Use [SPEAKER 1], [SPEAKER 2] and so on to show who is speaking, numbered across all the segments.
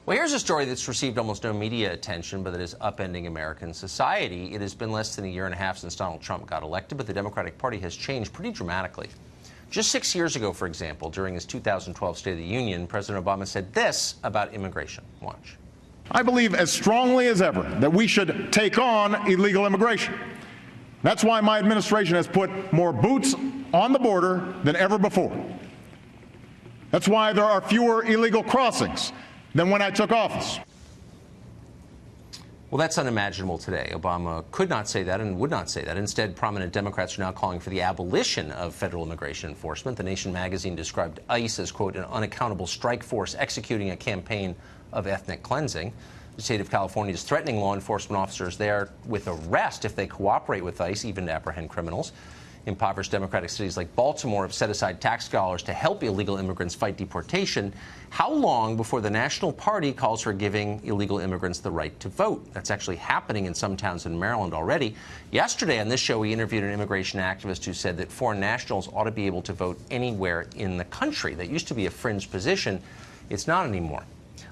[SPEAKER 1] Well, here's a story that's received almost no media attention, but that is upending American society. It has been less than a year and a half since Donald Trump got elected, but the Democratic Party has changed pretty dramatically. Just 6 years ago, for example, during his 2012 State of the Union, President Obama said this about immigration. Watch.
[SPEAKER 2] I believe as strongly as ever that we should take on illegal immigration. That's why my administration has put more boots on the border than ever before. That's why there are fewer illegal crossings than when I took office.
[SPEAKER 1] Well, that's unimaginable today. Obama could not say that and would not say that. Instead, prominent Democrats are now calling for the abolition of federal immigration enforcement. The Nation magazine described ICE as, quote, an unaccountable strike force executing a campaign of ethnic cleansing. The state of California is threatening law enforcement officers there with arrest if they cooperate with ICE, even to apprehend criminals. Impoverished Democratic cities like Baltimore have set aside tax dollars to help illegal immigrants fight deportation. How long before the National Party calls for giving illegal immigrants the right to vote? That's actually happening in some towns in Maryland already. Yesterday on this show, we interviewed an immigration activist who said that foreign nationals ought to be able to vote anywhere in the country. That used to be a fringe position. It's not anymore.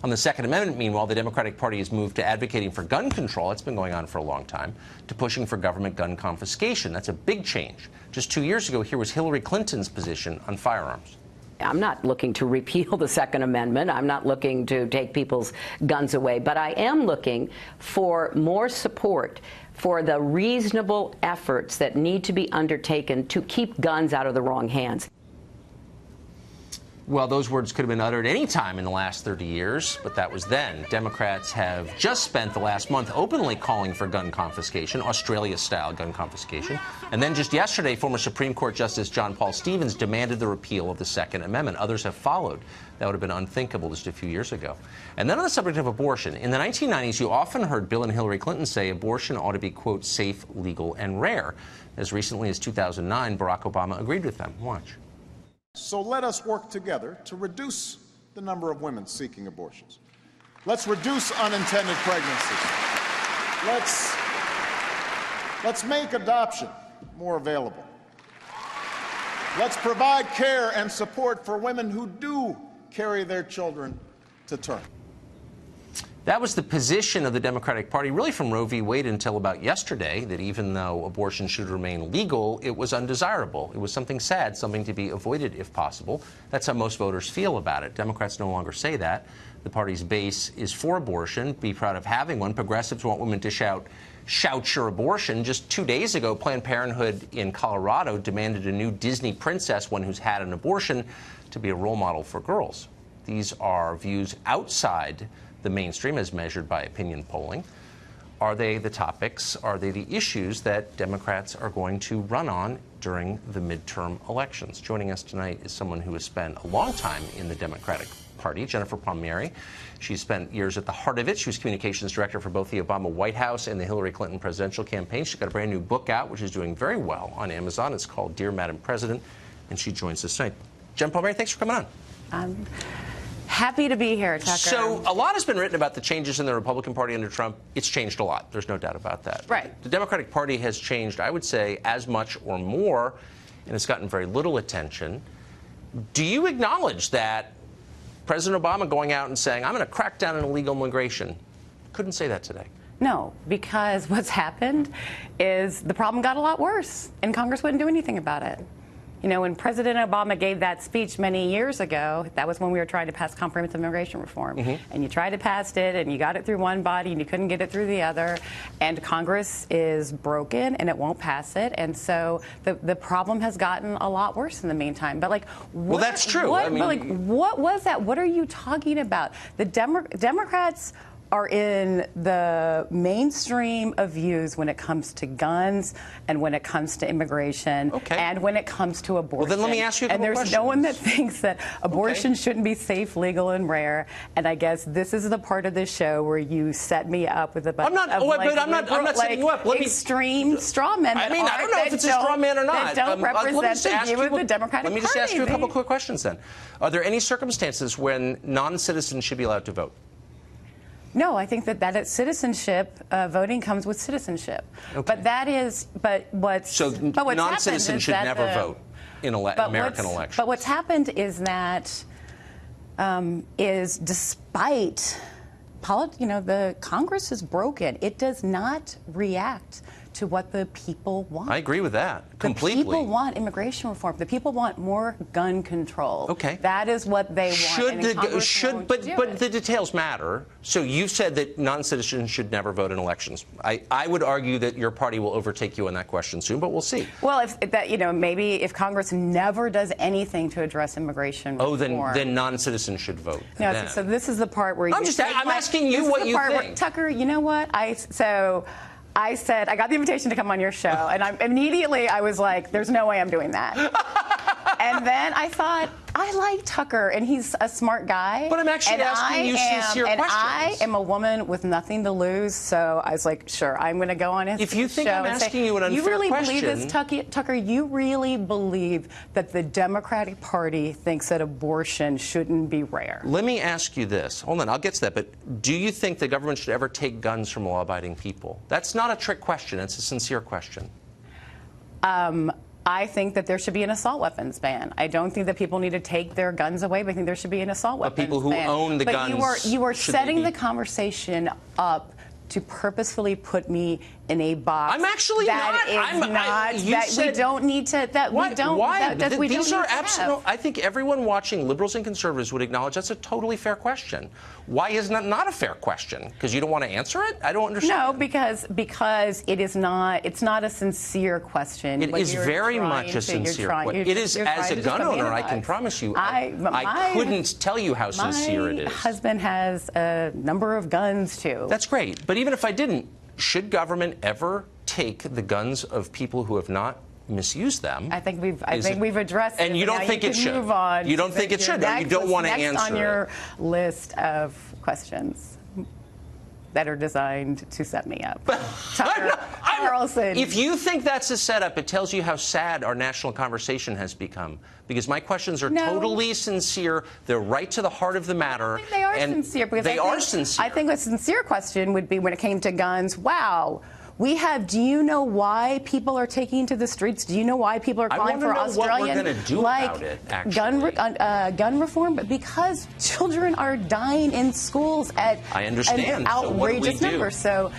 [SPEAKER 1] On the Second Amendment, meanwhile, the Democratic Party has moved to advocating for gun control. It's been going on for a long time, to pushing for government gun confiscation. That's a big change. Just 2 years ago, here was Hillary Clinton's position on firearms.
[SPEAKER 3] I'm not looking to repeal the Second Amendment. I'm not looking to take people's guns away. But I am looking for more support for the reasonable efforts that need to be undertaken to keep guns out of the wrong hands.
[SPEAKER 1] Well, those words could have been uttered any time in the last 30 years, but that was then. Democrats have just spent the last month openly calling for gun confiscation, Australia-style gun confiscation. And then just yesterday, former Supreme Court Justice John Paul Stevens demanded the repeal of the Second Amendment. Others have followed. That would have been unthinkable just a few years ago. And then on the subject of abortion, in the 1990s, you often heard Bill and Hillary Clinton say abortion ought to be, quote, safe, legal, and rare. As recently as 2009, Barack Obama agreed with them. Watch.
[SPEAKER 2] So let us work together to reduce the number of women seeking abortions. Let's reduce unintended pregnancies. Let's make adoption more available. Let's provide care and support for women who do carry their children to term.
[SPEAKER 1] That was the position of the Democratic Party, really from Roe v. Wade until about yesterday, that even though abortion should remain legal, it was undesirable. It was something sad, something to be avoided if possible. That's how most voters feel about it. Democrats no longer say that. The party's base is for abortion. Be proud of having one. Progressives want women to shout your abortion. Just 2 days ago, Planned Parenthood in Colorado demanded a new Disney princess, one who's had an abortion, to be a role model for girls. These are views outside the mainstream as measured by opinion polling. Are they the topics, are they the issues that Democrats are going to run on during the midterm elections? Joining us tonight is someone who has spent a long time in the Democratic Party, Jennifer Palmieri. She's spent years at the heart of it. She was communications director for both the Obama White House and the Hillary Clinton presidential campaign. She's got a brand new book out, which is doing very well on Amazon. It's called Dear Madam President, and she joins us tonight. Jen Palmieri, thanks for coming on.
[SPEAKER 4] Happy to be here, Tucker.
[SPEAKER 1] So a lot has been written about the changes in the Republican Party under Trump. It's changed a lot. There's no doubt about that.
[SPEAKER 4] Right.
[SPEAKER 1] The Democratic Party has changed, I would say, as much or more, and it's gotten very little attention. Do you acknowledge that President Obama going out and saying, I'm going to crack down on illegal immigration, couldn't say that today?
[SPEAKER 4] No, because what's happened is the problem got a lot worse, and Congress wouldn't do anything about it. You know, when President Obama gave that speech many years ago, that was when we were trying to pass comprehensive immigration reform. And you tried to pass it, and you got it through one body, and you couldn't get it through the other. And Congress is broken, and it won't pass it. And so the problem has gotten a lot worse in the meantime. But, like,
[SPEAKER 1] well, that's true.
[SPEAKER 4] What was that? What are you talking about? The Democrats are in the mainstream of views when it comes to guns and when it comes to immigration and when it comes to abortion.
[SPEAKER 1] Well, then let me ask you a couple
[SPEAKER 4] questions. And there's no one that thinks that abortion shouldn't be safe, legal, and rare. And I guess this is the part of this show where you set me up with a bunch
[SPEAKER 1] I'm not setting you up.
[SPEAKER 4] Extreme straw men.
[SPEAKER 1] I mean, I don't know if it's a straw man or not.
[SPEAKER 4] That don't represent the view of the Democratic Party.
[SPEAKER 1] Let me just ask you a couple quick questions then. Are there any circumstances when non-citizens should be allowed to vote?
[SPEAKER 4] No, I think that it's citizenship. Voting comes with citizenship. But
[SPEAKER 1] non-citizens should never vote in American elections.
[SPEAKER 4] But what's happened is that despite the Congress is broken. It does not react to what the people want.
[SPEAKER 1] I agree with that completely.
[SPEAKER 4] The people want immigration reform. The people want more gun control.
[SPEAKER 1] Okay.
[SPEAKER 4] That is what they want.
[SPEAKER 1] But the details matter. So you said that non-citizens should never vote in elections. I would argue that your party will overtake you on that question soon, but we'll see.
[SPEAKER 4] Well, maybe if Congress never does anything to address immigration reform.
[SPEAKER 1] then non-citizens should vote.
[SPEAKER 4] No, so this is the part where
[SPEAKER 1] I'm asking you what you think.
[SPEAKER 4] Tucker, you know what? I said, I got the invitation to come on your show, and I was like, there's no way I'm doing that. And then I thought, I like Tucker, and he's a smart guy.
[SPEAKER 1] But I'm actually asking you sincere questions.
[SPEAKER 4] And I am a woman with nothing to lose, so I was like, sure, I'm going to go on his show.
[SPEAKER 1] If you think I'm asking you an unfair question...
[SPEAKER 4] You really believe this, Tucker? You really believe that the Democratic Party thinks that abortion shouldn't be rare?
[SPEAKER 1] Let me ask you this. Hold on, I'll get to that. But do you think the government should ever take guns from law-abiding people? That's not a trick question. It's a sincere question.
[SPEAKER 4] I think that there should be an assault weapons ban. I don't think that people need to take their guns away, but I think there should be an assault weapons ban.
[SPEAKER 1] But people who own the guns,
[SPEAKER 4] you are setting the conversation up to purposefully put me in a box.
[SPEAKER 1] I'm actually not.
[SPEAKER 4] We don't need to. These are absolute.
[SPEAKER 1] I think everyone watching, liberals and conservatives, would acknowledge that's a totally fair question. Why is that not a fair question? Because you don't want to answer it? I don't understand.
[SPEAKER 4] No, because it is not. It's not a sincere question.
[SPEAKER 1] It is very much a sincere question. It is, as a gun owner, I can promise you, I couldn't tell you how sincere it is.
[SPEAKER 4] My husband has a number of guns too.
[SPEAKER 1] That's great, but even if I didn't, should government ever take the guns of people who have not misused them?
[SPEAKER 4] I think we've addressed it.
[SPEAKER 1] And you don't think it should?
[SPEAKER 4] Move on.
[SPEAKER 1] You don't think it should? Or you don't want to answer
[SPEAKER 4] on your list of questions that are designed to set me up. Tucker Carlson.
[SPEAKER 1] If you think that's a setup, it tells you how sad our national conversation has become. Because my questions are totally sincere. They're right to the heart of the matter.
[SPEAKER 4] I think they are sincere. Because
[SPEAKER 1] they are sincere.
[SPEAKER 4] I think a sincere question would be when it came to guns, wow. Do you know why people are taking to the streets? Do you know why people are calling for Australian
[SPEAKER 1] what we're gonna do about it, actually.
[SPEAKER 4] gun reform? But because children are dying in schools at
[SPEAKER 1] I understand.
[SPEAKER 4] an outrageous number. So